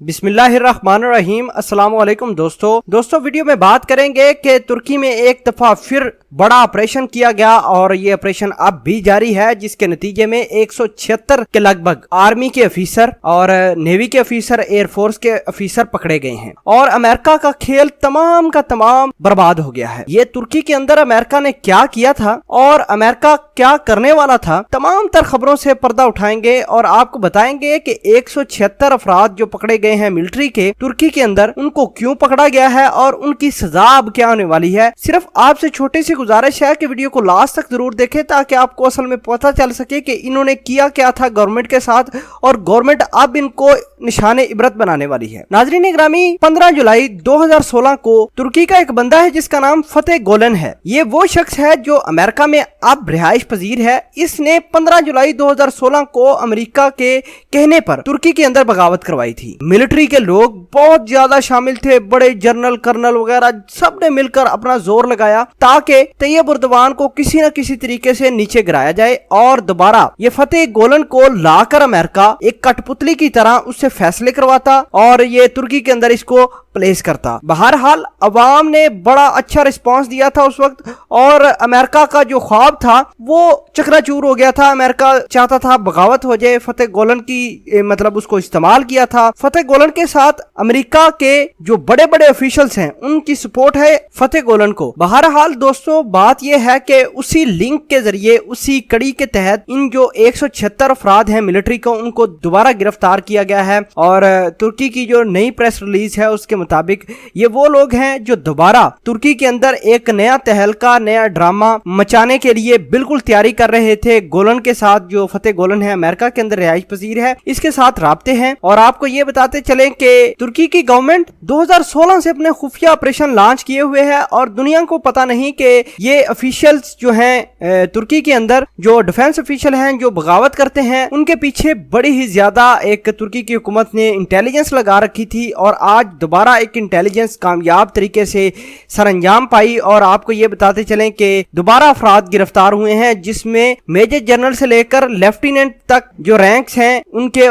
बिस्मिल्लाहिर्रहमानिर्रहीम। अस्सलाम वालेकुम दोस्तों वीडियो में बात करेंगे कि तुर्की में एक दफा फिर बड़ा ऑपरेशन किया गया और ये ऑपरेशन अब भी जारी है, जिसके नतीजे में 176 के लगभग आर्मी के ऑफिसर और नेवी के ऑफिसर, एयरफोर्स के ऑफिसर पकड़े गए हैं और अमेरिका का खेल तमाम का तमाम बर्बाद हो गया है। ये तुर्की के अंदर अमेरिका ने क्या किया था और अमेरिका क्या करने वाला था, तमाम तर खबरों से पर्दा उठाएंगे और आपको बताएंगे कि 176 अफराद जो पकड़े गए हैं मिलिट्री के तुर्की के अंदर, उनको क्यों पकड़ा गया है और उनकी सजा अब क्या होने वाली है। सिर्फ आपसे छोटी सी गुजारिश है कि वीडियो को लास्ट तक जरूर देखें ताकि आपको असल में पता चल सके कि इन्होंने किया क्या था गवर्नमेंट के साथ और गवर्नमेंट अब इनको निशाने इबरत बनाने वाली है। नाज़रीन ग्रामी, 15 जुलाई 2016 को तुर्की का एक बंदा है जिसका नाम फतेह गोलन है। ये वो शख्स है जो अमेरिका में अब रिहाइश पजीर है। इसने 15 जुलाई 2016 को अमेरिका के कहने पर तुर्की के अंदर बगावत करवाई थी। मिलिट्री के लोग बहुत ज्यादा शामिल थे, बड़े जनरल कर्नल वगैरह सब ने मिलकर अपना जोर लगाया ताकि तैयब उर्दवान को किसी न किसी तरीके से नीचे गिराया जाए और दोबारा ये फतेह गोलन को लाकर अमेरिका एक कठपुतली की तरह उससे फैसले करवाता और ये तुर्की के अंदर इसको प्लेस करता। बहरहाल अवाम ने बड़ा अच्छा रिस्पांस दिया था उस वक्त और अमेरिका का जो ख्वाब था वो चकनाचूर हो गया था। अमेरिका चाहता था बगावत हो जाए, फतेह गोलन की मतलब उसको इस्तेमाल किया था। फतेह गोलन के साथ अमेरिका के जो बड़े बड़े ऑफिशियल्स हैं उनकी सपोर्ट है फतेह गोलन को। बहरहाल दोस्तों, बात यह है कि उसी लिंक के जरिए, उसी कड़ी के तहत इन जो 176 अफराद हैं मिलिट्री को, उनको दोबारा गिरफ्तार किया गया है और तुर्की की जो नई प्रेस रिलीज है उसके मुताबिक ये वो लोग हैं जो दोबारा तुर्की के अंदर एक नया तहलका, नया ड्रामा मचाने के लिए बिल्कुल तैयारी कर रहे थे। गोलन के साथ, जो फतेह गोलन है अमेरिका के अंदर रिहाइश पजीर है, इसके साथ राब्ते हैं। और आपको ये बताते चलें कि तुर्की की गवर्नमेंट 2016 से अपने खुफिया ऑपरेशन लॉन्च किए हुए है और दुनिया को पता नहीं कि ये ऑफिशियल्स जो हैं तुर्की के अंदर, जो डिफेंस ऑफिशियल हैं जो बगावत करते हैं, उनके पीछे बड़ी ही ज्यादा एक तुर्की की हुकूमत ने इंटेलिजेंस लगा रखी थी और आज दोबारा एक इंटेलिजेंस कामयाब तरीके से सरंजाम पाई। और आपको ये बताते चलें कि दोबारा अफराद गिरफ्तार हुए हैं, जिसमें मेजर जनरल से लेकर लेफ्टिनेंट तक जो रैंक्स हैं उनके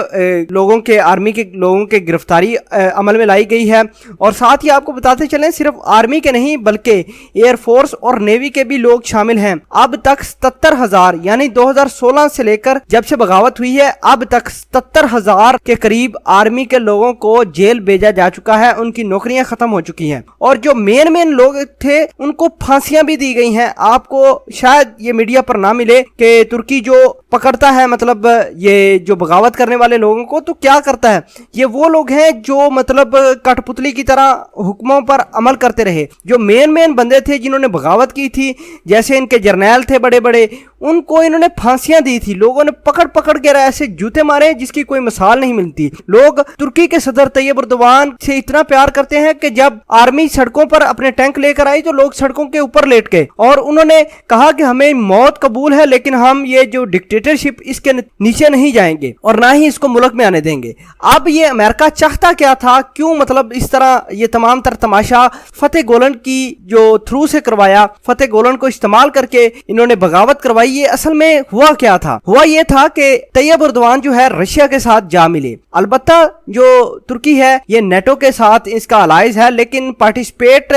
लोगों के, आर्मी के लोगों के गिरफ्तारी अमल में लाई गई है। और साथ ही आपको बताते चलें सिर्फ आर्मी के नहीं बल्कि एयरफोर्स और नेवी के भी लोग शामिल हैं। अब तक 77,000 यानी 2016 से लेकर जब से बगावत हुई है अब तक 77,000 के करीब आर्मी के लोगों को जेल भेजा जा चुका है, उनकी नौकरियां खत्म हो चुकी हैं और जो मेन लोग थे उनको फांसियां भी दी गई हैं। आपको शायद ये मीडिया पर ना मिले कि तुर्की जो पकड़ता है मतलब ये जो बगावत करने वाले लोगों को, तो क्या करता है, ये वो लोग हैं जो मतलब कठपुतली की तरह हुक्मों पर अमल करते रहे। जो मेन बंदे थे जिन्होंने बगावत की थी, जैसे इनके जर्नैल थे बड़े बड़े, उनको इन्होंने फांसियां दी थी। लोगों ने पकड़ के ऐसे जूते मारे जिसकी कोई मिसाल नहीं मिलती। लोग तुर्की के सदर तैयब उर्दवान से इतना प्यार करते हैं कि जब आर्मी सड़कों पर अपने टैंक लेकर आई तो लोग सड़कों के ऊपर लेट गए और उन्होंने कहा कि हमें मौत कबूल है लेकिन हम ये जो डिक्टेटरशिप इसके नीचे नहीं जाएंगे और ना ही इसको मुल्क में आने देंगे। अब ये अमेरिका चाहता क्या था, क्यों मतलब इस तरह ये तमाम तर तमाशा फतेह गोलन की जो थ्रू से करवाया, फतेह गोलन को इस्तेमाल करके इन्होंने बगावत करवाई। ये असल में हुआ क्या था? हुआ ये था कि तैयब उर्दवान जो है रशिया के साथ जा मिले। अलबत्ता जो तुर्की है ये नेटो के साथ इसका अलाइज है, लेकिन पार्टिसिपेट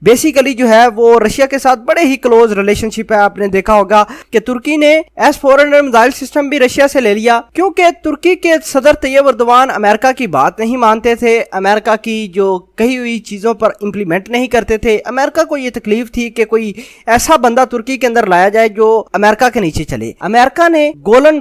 बेसिकली जो है वो रशिया के साथ बड़े ही क्लोज रिलेशनशिप है। आपने देखा होगा कि तुर्की ने S-400 मिसाइल सिस्टम भी रशिया से ले लिया क्योंकि तुर्की के सदर तैयब उर्दवान अमेरिका की बात नहीं मानते थे, अमेरिका की जो कही हुई चीजों पर इंप्लीमेंट नहीं करते थे। अमेरिका को ये तकलीफ थी कि कोई ऐसा बंदा तुर्की के अंदर लाया जाए जो अमेरिका के नीचे चले। अमेरिका ने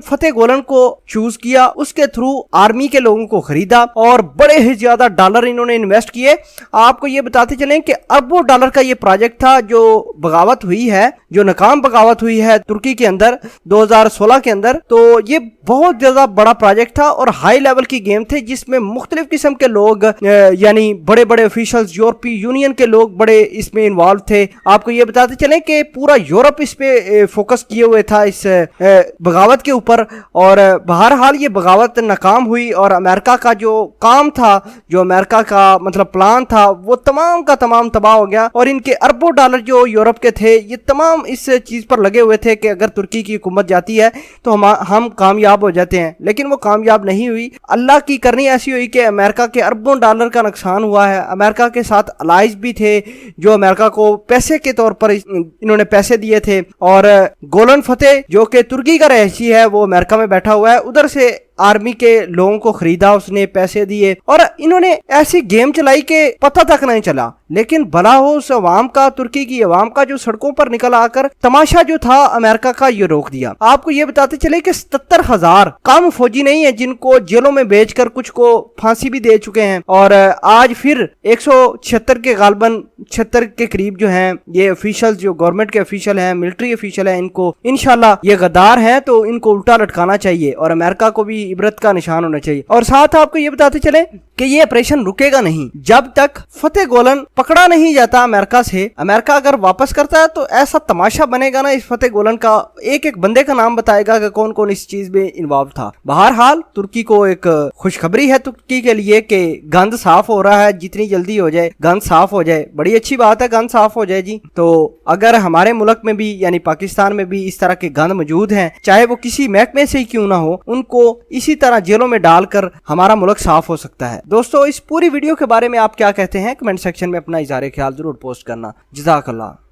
फतेह गोलन को चूज किया, उसके थ्रू आर्मी के लोगों को खरीदा और बड़े ही ज्यादा डॉलर इन्होंने इन्वेस्ट किए। आपको ये बताते चलें कि अरबों डॉलर का ये प्रोजेक्ट था जो बगावत हुई है, जो नाकाम बगावत हुई है तुर्की के अंदर 2016 के अंदर। तो ये बहुत ज्यादा बड़ा प्रोजेक्ट था और हाई लेवल की गेम थे जिसमें मुख्तलिफ किस्म के लोग यानी बड़े बड़े ऑफिशियल्स, यूरोपीय यूनियन के लोग बड़े इसमें इन्वॉल्व थे। आपको ये बताते चलें कि पूरा यूरोप इस पे फोकस किया किए हुए था इस बगावत के ऊपर, और बहरहाल ये बगावत नाकाम हुई और अमेरिका का जो काम था, जो अमेरिका का मतलब प्लान था, वो तमाम का तमाम तबाह हो गया। और इनके अरबों डॉलर जो यूरोप के थे ये तमाम इस चीज़ पर लगे हुए थे कि अगर तुर्की की हुकूमत जाती है तो हम कामयाब हो जाते हैं, लेकिन वो कामयाब नहीं हुई। अल्लाह की करनी ऐसी हुई कि अमेरिका के अरबों डॉलर का नुकसान हुआ है। अमेरिका के साथ अलाइज भी थे जो अमेरिका को पैसे के तौर पर इन्होंने पैसे दिए थे, और गोलन फतेह जो कि तुर्की का रहायशी है वो अमेरिका में बैठा हुआ है, उधर से आर्मी के लोगों को खरीदा, उसने पैसे दिए और इन्होंने ऐसी गेम चलाई कि पता तक नहीं चला। लेकिन भला हो उस अवाम का, तुर्की की अवाम का, जो सड़कों पर निकल आकर तमाशा जो था अमेरिका का ये रोक दिया। आपको ये बताते चले कि 77,000 कम फौजी नहीं है जिनको जेलों में बेचकर कुछ को फांसी भी दे चुके हैं, और आज फिर 176 के गालबन 76 के करीब जो हैं ये ऑफिशियल, जो गवर्नमेंट के ऑफिशियल हैं, मिलिट्री ऑफिशियल हैं, इनको इंशाल्लाह ये गद्दार हैं तो इनको उल्टा लटकाना चाहिए और अमेरिका को भी इबरत का निशान होना चाहिए। और साथ आपको ये बताते चले कि ये ऑपरेशन रुकेगा नहीं जब तक फतेह गोलन पकड़ा नहीं जाता अमेरिका से। अमेरिका अगर वापस करता है तो ऐसा तमाशा बनेगा ना इस फतेह गोलन का, एक एक बंदे का नाम बताएगा कि कौन कौन इस चीज में इन्वॉल्व था। बहरहाल तुर्की को एक खुशखबरी है तुर्की के लिए कि गंद साफ हो रहा है, जितनी जल्दी हो जाए गंद साफ हो जाए, बड़ी अच्छी बात है, गंद साफ हो जाए जी। तो अगर हमारे मुल्क में भी यानी पाकिस्तान में भी इस तरह के गंद मौजूद हैं, चाहे वो किसी महकमे से ही क्यों ना हो, उनको इसी तरह जेलों में डालकर हमारा मुल्क साफ हो सकता है। दोस्तों इस पूरी वीडियो के बारे में आप क्या कहते हैं, कमेंट सेक्शन में अपना इज़हार ख्याल जरूर पोस्ट करना। जज़ाकल्लाह।